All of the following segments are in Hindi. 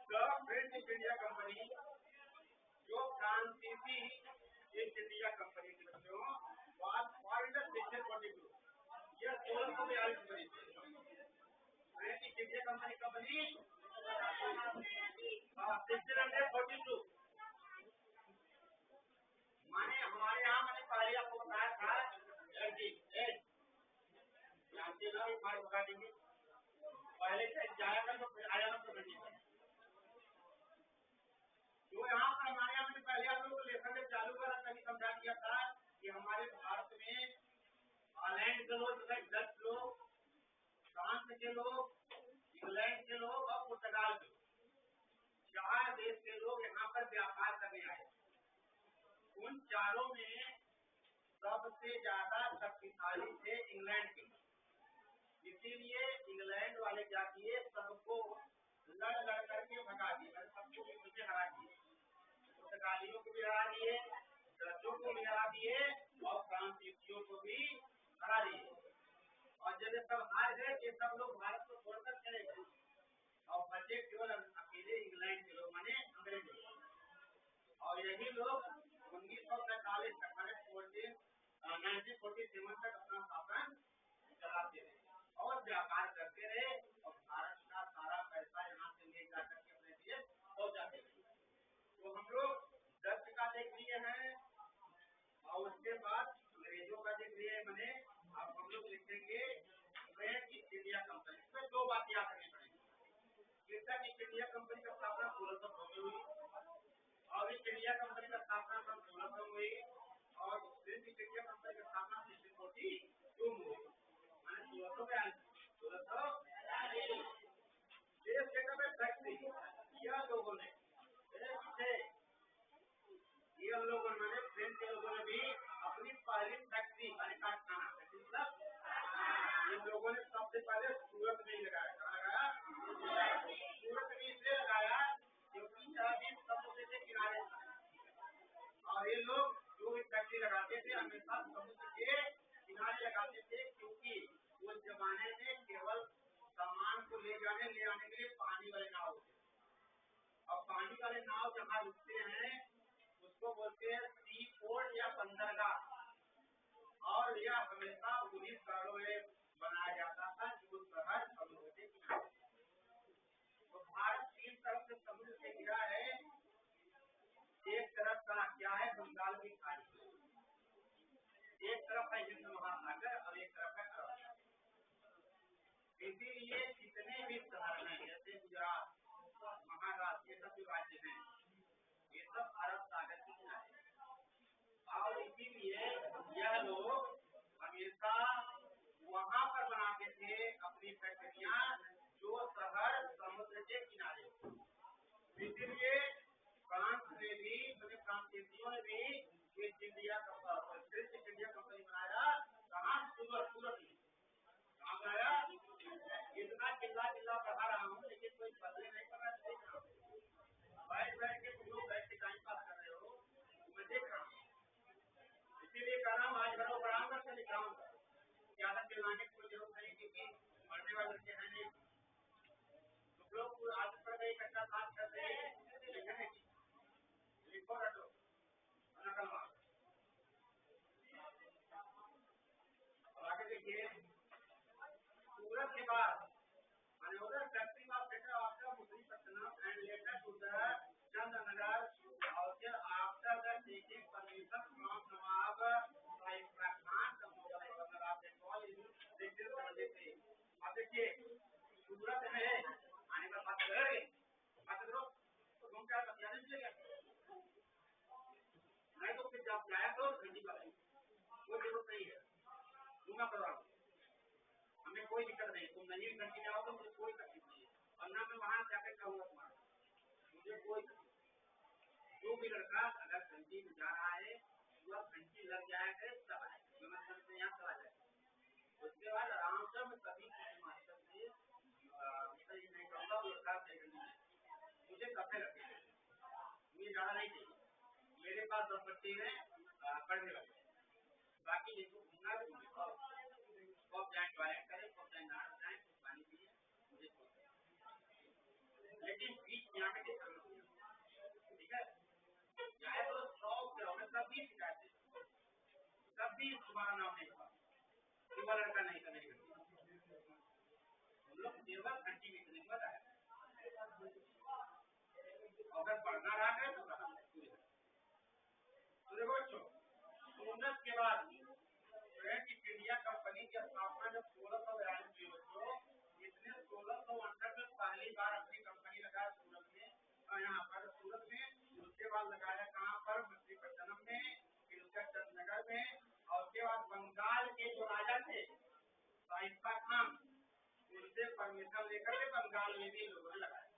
The French east India company जो फ्रांसीसी ईस्ट इंडिया कंपनी के बच्चों वाज फॉर्म्ड इन 1642। यह 1642 बनी थी। फ्रेंच ईस्ट इंडिया कंपनी कब बनी? 1642। माने हमारे यहाँ मैंने पहले आपको बताया था जानते ना हमारे बता देंगे पहले से जाएगा तो फिर आया तो नहीं। जो यहाँ पर हमारे यहाँ मैंने पहले आप लोगों को लेखन जब चालू करा तभी समझा दिया था कि हमारे भारत में हॉलैंड के लोग, डच लोग, फ्रांस के लोग, इंग्लैंड के लोग और पुर्तगाल के लोग, 4 देश के लोग यहाँ पर व्यापार करने आए। उन चारों में सबसे ज्यादा शक्तिशाली थे इंग्लैंड के। इसीलिए इंग्लैंड वाले क्या किए, सबको लड़ करके भगा दिए, सबको मुझे हरा दिए। पुर्तगालियों को भी हरा दिए, डचों को भी हरा दिए और फ्रांसीसियों को भी हरा दिए। और जब सब हार गए ये सब लोग भारत को छोड़कर चले गए और बचे केवल अकेले इंग्लैंड के लोग, माने अंग्रेज लोग। और यही लोग 1947 तक, माने 1947 तक अपना शासन चलाते रहे और व्यापार करते रहे और भारत का सारा पैसा यहाँ से ले जाकर के अपने देश पहुँचाते रहे। तो हम लोग डच का देख लिए हैं और उसके बाद अंग्रेजों का देख लिए मैंने। अब हम लोग लिखेंगे फ्रेंच ईस्ट इंडिया कंपनी। इसमें 2 बात याद रखनी पड़ेगी। फ्रेंच ईस्ट इंडिया कंपनी का स्थापना 1600 में हुई और ईस्ट इंडिया कंपनी का स्थापना 1600 में हुई और फ्रेंच ईस्ट इंडिया कंपनी का स्थापना 1642 में हुई। मैंने 1642 देश के कब फैक्ट्री यह लोगों ने ये लोगों ने फ्रेंच के लोगों ने भी अपनी पहली फैक्ट्री कारखाना मतलब इन लोगों ने सबसे पहले सूरत में ही लगाया। कहाँ लगाया? सूरत में इसलिए लगाया क्योंकि यह भी समुद्र के किनारे था और ये लोग जो भी फैक्ट्री लगाते थे हमेशा समुद्र के किनारे लगाते थे, क्योंकि उस जमाने में केवल सामान को ले आने के लिए पानी वाले नाव होते और पानी वाले नाव जहाँ रुकते हैं उसको बोलते हैं सी पोर्ट या बंदरगाह। और यह हमेशा उन्हीं शहरों में बनाया जाता था जो शहर समुद्र के किनारे। तो भारत 3 तरफ से समुद्र से घिरा है। एक तरफ का क्या है, बंगाल की खाड़ी, एक तरफ है हिंद महासागर और एक तरफ है अरब। इसीलिए जितने भी शहर हैं जैसे गुजरात, महाराष्ट्र, ये सब जो राज्य हैं ये सब अरब सागर के किनारे। और इसीलिए यह लोग हमेशा वहाँ पर बनाते थे अपनी फैक्ट्रियाँ जो शहर समुद्र के किनारे। इसीलिए फ्रांस ने भी, फ्रांसीसियों ने भी east India French east India company बनाया। कहाँ? सूरत में। कहाँ बनाया? इतना चिल्ला पढ़ा रहा हूँ लेकिन कोई बदले नहीं कर रहा है। बैठ के तुम लोग बैठ के टाइम पास कर रहे हो, मैं देख रहा हूँ। इसीलिए कह रहा हूँ आज भर पढ़ाऊंगा तो लिखाऊंगा, ज्यादा चिल्लाने की कोई जरूरत नहीं क्योंकि पढ़ने वाले बच्चे हैं नहीं। तुम लोग आदत पड़ गई इकट्ठा बात कर रहे हैं, लिखने की लिखो रटो नकल मार। और आगे देखिए सूरत के बाद another factory was set up after Muzaffarnagar and later to the Chandanagar also after the taking permission from Nawab Saifullah Khan the Mughal governor of Bengal in 1673। अब देखिए सूरत में आने का बात करेंगे, बात करो तो तुम क्या बतियाने चलेगा नहीं तो फिर जब जाया तो घंटी वाला कोई जरूरत नहीं है, दूंगा करवा हमें कोई दिक्कत नहीं। तुम नहीं घंटी जाओ तो मुझे कोई तकलीफ नहीं है और ना मैं वहां जाकर कहूँगा तुम्हारा, मुझे कोई जो भी लड़का अगर घंटी में जा रहा है वह घंटी लग जाएगा तब आएगा, मैं से यहाँ चला जाएगा। उसके बाद आराम से मैं सभी मास्टर से नहीं कहूँगा वो लड़का मुझे कपड़े रखे, मुझे ज्यादा नहीं चाहिए। मेरे पास 10 बच्चे हैं पढ़ने वाले, बाकी जिसको घूमना है कब जाए टॉयलेट करें, कब जाए नहा जाए, पानी पिए, मुझे लेकिन बीच यहाँ के ठीक है, चाहे तो 100 ग्राम में सब भी सिखाते, तब भी तुम्हारा नाम नहीं हुआ, युवा लड़का नहीं था मेरी घंटी, हम लोग केवल घंटी बेचने के बाद आए, अगर पढ़ना रहा है तो कहा देखो बच्चों, सोनस के बाद फ्रेंच ईस्ट इंडिया कंपनी की स्थापना जब 1642 में बच्चों, इसने 1668 में पहली बार अपनी कंपनी लगाया सूरत में, और यहाँ पर सूरत में, उसके बाद लगाया कहाँ पर, मछलीपट्टनम में, फिर उसका चंदनगर में, और उसके बाद बंगाल के जो राजा थे शाइस्ता खान, उनसे परमिशन लेकर के बंगाल में भी लोगों ने लगाया,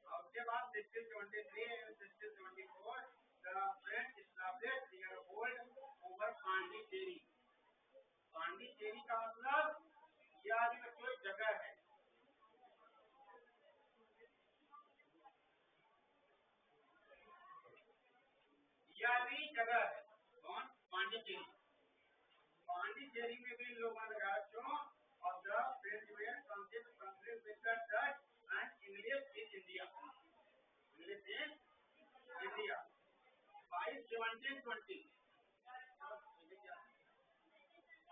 और उसके बाद 1673 and 1674 the French established their hold over Pondicherry, Pondicherry का मतलब यह आदि का कोई जगह है, यह भी जगह है, कौन, पांडिचेरी, पांडिचेरी में भी लोगों ने लगाया क्यों, और द फ्रेंच में translate with the Dutch and English in India, English in India by 1720,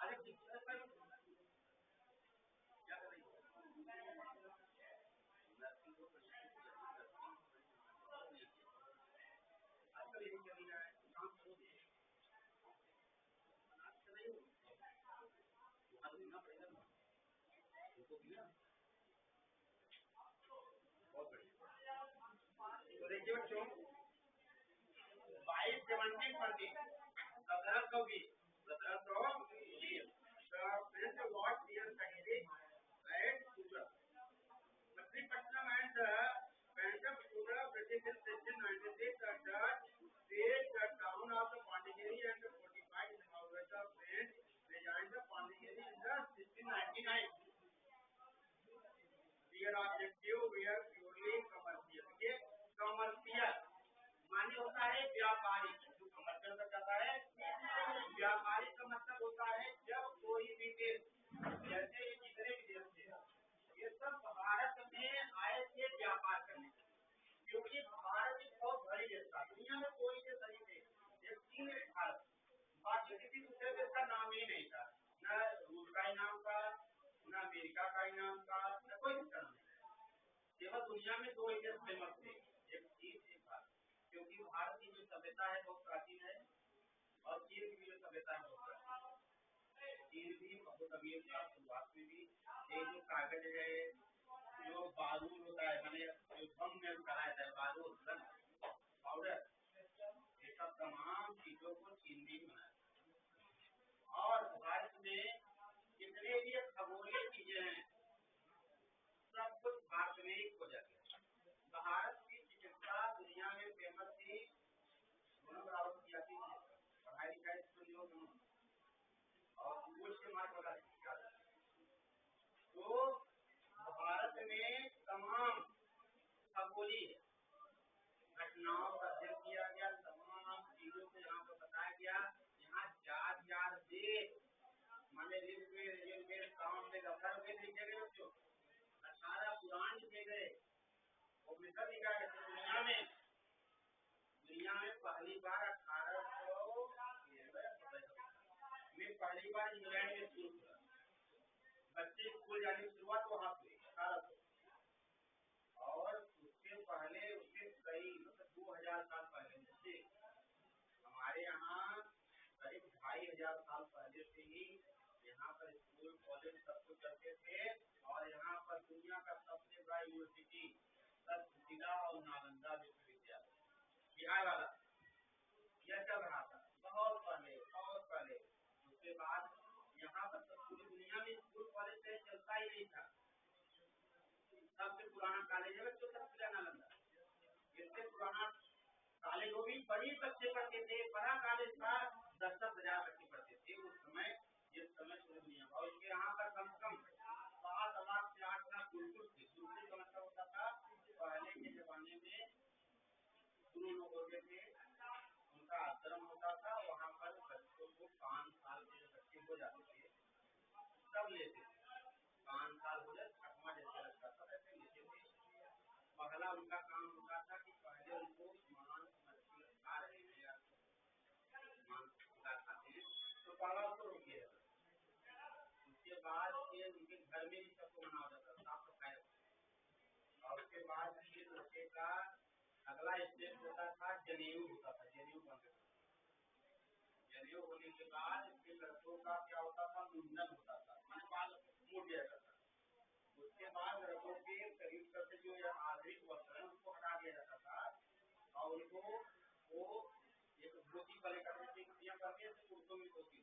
अरे कितना पर क्या कर रही आजकल यही चल रहा है, काम करो आजकल नहीं पड़ेगा उनको भी ना, बहुत बढ़िया, तो देखिए बच्चों 1720 1720 the Lord Dear Kahiri, right, Sutra. Machilipatnam and Bantam Sutra, British in 1696, the Dutch raised the town of the Pondicherry and fortified in the southwest of Spain. They joined the Pondicherry in the 1699. Their objective were purely commercial. Okay, commercial माने होता है व्यापारी, जो कमर्शियल का कहता है व्यापारी का मतलब होता है जब कोई भी देश, जैसे जितने भी देश थे ये सब भारत में आए थे व्यापार करने, क्योंकि भारत एक बहुत बड़ी देश था, दुनिया में कोई देश नहीं थे, एक चीन एक भारत, बाकी किसी दूसरे देश का नाम ही नहीं था, न रूस का ही नाम था, न अमेरिका का ही नाम था, न कोई दूसरा नाम नहीं, केवल दुनिया में दो ही देश फेमस थे, एक चीन एक भारत, क्योंकि भारत की जो सभ्यता है बहुत प्राचीन है, और चीन की जो सभ्यता है बहुत प्राचीन, चीन भी बहुत अमीर था शुरुआत में भी, ये जो कागज है, जो बारूद होता है, मैंने जो बम में कराया था बारूद, पाउडर, ये सब तमाम चीजों को चीन भी बनाया, और भारत में जितने भी खगोलीय चीजें हैं सब कुछ भारत में ही खोजा गया, भारत की चिकित्सा दुनिया में फेमस थी, दोनों बराबर की जाती है, पढ़ाई लिखाई स्कूल दोनों, और कुछ के मार्ग बता तो भारत में तमाम खगोलीय घटनाओं का अध्ययन किया गया, तमाम चीजों को यहाँ पर बताया गया, यहाँ चार देश माने ऋग्वेद साम में लिखे गए बच्चों, 18 पुराण लिखे गए, उपनिषद लिखा गया, दुनिया में पहली बार 1800 में पहली बार इंग्लैंड में शुरू हुआ, बच्चे स्कूल जाने की शुरुआत वहाँ हुई 1800, और उसके पहले उसके कई मतलब 2000 साल पहले से हमारे यहाँ करीब 2500 साल पहले से ही यहाँ पर स्कूल कॉलेज सब कुछ चलते थे, और यहाँ पर दुनिया का सबसे बड़ा यूनिवर्सिटी तक्षशिला और नालंदा विश्वविद्यालय बिहार वाला यह चल रहा था बहुत पहले, उसके बाद यहाँ पर सब पूरी दुनिया में स्कूल कॉलेज से चलता ही नहीं था, सबसे पुराना कॉलेज है बच्चों तक्षशिला नालंदा, इससे पुराना कॉलेज वो भी बड़ी बच्चे पढ़ते थे, बड़ा कॉलेज था, 10,000 बच्चे पढ़ते थे उस समय, जिस समय पूरी दुनिया, और इसके यहाँ पर कम से कम 7 लाख से 8 लाख गुरुकुल थे, गुरुकुल का मतलब होता था पहले के जमाने में गुरु लोग होते थे, उनका आश्रम होता था, वहाँ पर बच्चों को 5 साल के बच्चे हो जाते थे सब लेते थे, 5 साल हो जाए 6वां जैसे लगता था वैसे लेते थे, पहला उनका काम होता था कि पहले उनको मांस मछली खा रहे हैं या मांस खाते हैं तो पहला उसको रोकिएगा। उसके बाद फिर उनके घर में भी सबको मना हो जाता था, साफ सफाई रखो। और उसके बाद फिर लड़के का अगला स्टेप होता था जनेऊ होता था, जनेऊ बनता था। जनेऊ होने के बाद फिर लड़कों का क्या होता था, मुंडन होता था, मैंने बाल मुड़ दिया जाता था। उसके बाद लड़कों के शरीर पर से जो आंतरिक वस्त्र है उसको हटा दिया जाता था और उनको वो एक धोती पहले करते थे, करके पुरुषों में धोती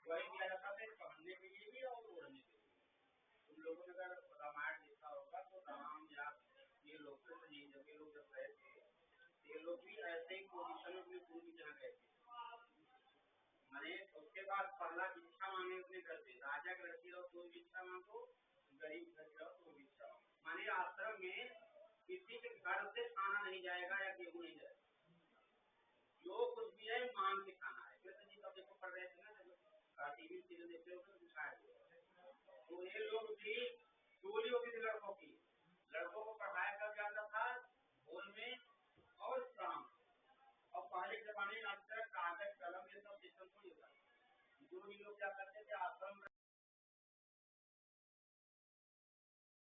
वही दिया जाता था पहनने के लिए भी और ओढ़ने के लिए। तुम लोगों ने अगर रामायण देखा होगा तो राम या ये लोग ये लोग जब गए थे ये लोग भी ऐसे ही पोजिशन में गुरु की जहाँ गए थे। मैंने उसके बाद पहला भिक्षा मांगने उसने कर दी, राजा का लड़की रहो तो भिक्षा मांगो, गरीब घर रहो तो भिक्षा मांगो। माने आश्रम में किसी के घर से खाना नहीं जाएगा या गेहूँ नहीं जाएगा, जो कुछ भी है मांग के खाना है। कृष्ण जी कब देखो पढ़ रहे थे ना, टीवी सीरियल देखते हो तो दिखाया। तो ये लोग भी चोरी होती थी लड़कों की, लड़कों को पढ़ाया कब जाता था, भोर में और शाम। और पहले के जमाने में कागज कलम ये सब सिस्टम थोड़ी होता, जो भी लोग क्या करते थे आश्रम